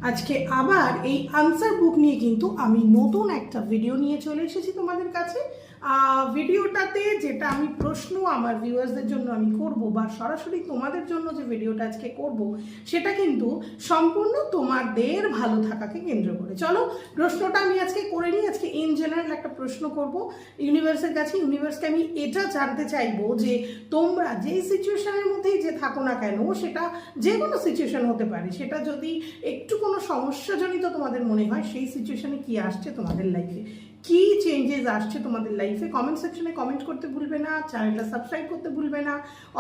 আজকে আবার এই আনসার বুক নিয়ে কিন্তু আমি নতুন একটা ভিডিও নিয়ে চলে এসেছি তোমাদের কাছে। ভিডিওটাতে যেটা আমি প্রশ্ন আমার ভিউয়ার্সদের জন্য আমি করব বা সরাসরি তোমাদের জন্য যে ভিডিওটা আজকে করব সেটা কিন্তু সম্পূর্ণ তোমাদের ভালো থাকাকে কেন্দ্র করে। চলো প্রশ্নটা আমি আজকে করে নিই। আজকে ইন জেনারেল একটা প্রশ্ন করব ইউনিভার্সের কাছে। ইউনিভার্সকে আমি এটা জানতে চাইবো যে তোমরা যেই সিচুয়েশনের মধ্যেই যে থাকো না কেন, সেটা যে কোনো সিচুয়েশন হতে পারে, সেটা যদি একটু কোনো সমস্যাজনিত তোমাদের মনে হয়, সেই সিচুয়েশনে কি আসছে তোমাদের লাইফে, কি চেঞ্জেস আসছে তোমাদের লাইফে, কমেন্ট সেকশনে কমেন্ট করতে ভুলবে না, চ্যানেলটা সাবস্ক্রাইব করতে ভুলবে না।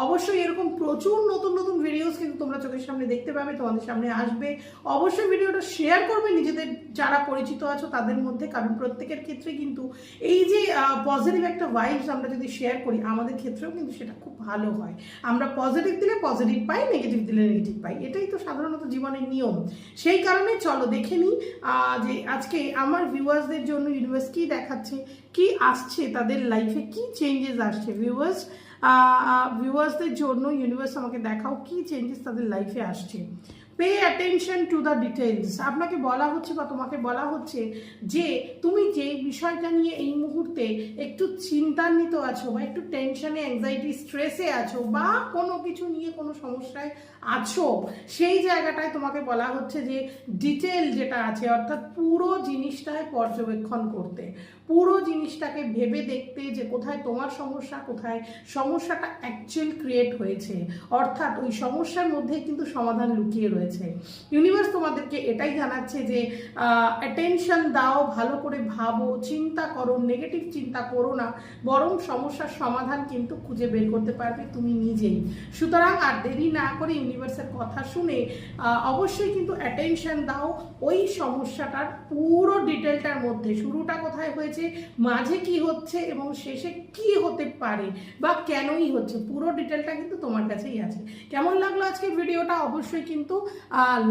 অবশ্যই এরকম প্রচুর নতুন নতুন ভিডিওস কিন্তু তোমরা চোখের সামনে দেখতে পাবে, তোমাদের সামনে আসবে। অবশ্যই ভিডিওটা শেয়ার করবে নিজেদের যারা পরিচিত আছো তাদের মধ্যে, কারণ প্রত্যেকের ক্ষেত্রে কিন্তু এই যে পজিটিভ একটা ভাইবস আমরা যদি শেয়ার করি, আমাদের ক্ষেত্রেও কিন্তু সেটা খুব ভালো হয়। আমরা পজিটিভ দিলে পজিটিভ পাই, নেগেটিভ দিলে নেগেটিভ পাই, এটাই তো সাধারণত জীবনের নিয়ম। সেই কারণে চলো দেখে নিই যে আজকে আমার ভিউয়ার্সদের জন্য ইউনিভার্স কি দেখাচ্ছে, কি আসছে তাদের লাইফে, কি চেঞ্জেস আসছে। ভিউয়ার্সদের জন্য ইউনিভার্স আমাকে দেখাও কি চেঞ্জেস তাদের লাইফে আসছে। Pay attention to the details. আপনাকে বলা হচ্ছে বা তোমাকে বলা হচ্ছে যে তুমি যে বিষয়টা নিয়ে এই মুহূর্তে একটু চিন্তান্বিত আছো বা একটু টেনশনে, অ্যাংজাইটি, স্ট্রেসে আছো বা কোনো কিছু নিয়ে কোনো সমস্যায় আছো, সেই জায়গাটায় তোমাকে বলা হচ্ছে যে ডিটেল যেটা আছে, অর্থাৎ পুরো জিনিসটায় পর্যবেক্ষণ করতে, পুরো জিনিসটাকে ভেবে দেখতে যে কোথায় তোমার সমস্যা, কোথায় সমস্যাটা অ্যাকচুয়াল ক্রিয়েট হয়েছে, অর্থাৎ ওই সমস্যার মধ্যেই কিন্তু সমাধান লুকিয়ে রয়েছে। ইউনিভার্স তোমাদেরকে এটাই জানাচ্ছে যে অ্যাটেনশন দাও, ভালো করে ভাবো, চিন্তা করো, নেগেটিভ চিন্তা করো না, বরং সমস্যার সমাধান কিন্তু খুঁজে বের করতে পারবে তুমি নিজেই। সুতরাং আর দেরি না করে ইউনিভার্সের কথা শুনে অবশ্যই কিন্তু অ্যাটেনশন দাও ওই সমস্যাটার পুরো ডিটেলটার মধ্যে, শুরুটা কোথায় হয়েছে, মাঝে কি হচ্ছে এবং শেষে কি হতে পারে বা কেনই হচ্ছে, পুরো ডিটেলটা কিন্তু তোমার কাছেই আছে। কেমন লাগলো আজকের ভিডিওটা অবশ্যই কিন্তু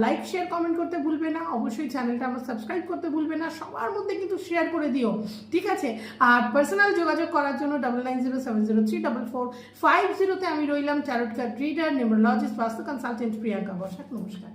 লাইক, শেয়ার, কমেন্ট করতে ভুলবে না। অবশ্যই চ্যানেলটা আমার সাবস্ক্রাইব করতে ভুলবে না, সবার মধ্যে কিন্তু শেয়ার করে দিও, ঠিক আছে? আর পার্সোনাল যোগাযোগ করার জন্য 9907034450 আমি রইলাম। ট্যারট কার্ড রিডার, নিউমেরোলজিস্ট, বাস্তু কনসালটেন্ট প্রিয়াঙ্কা বসাক। নমস্কার।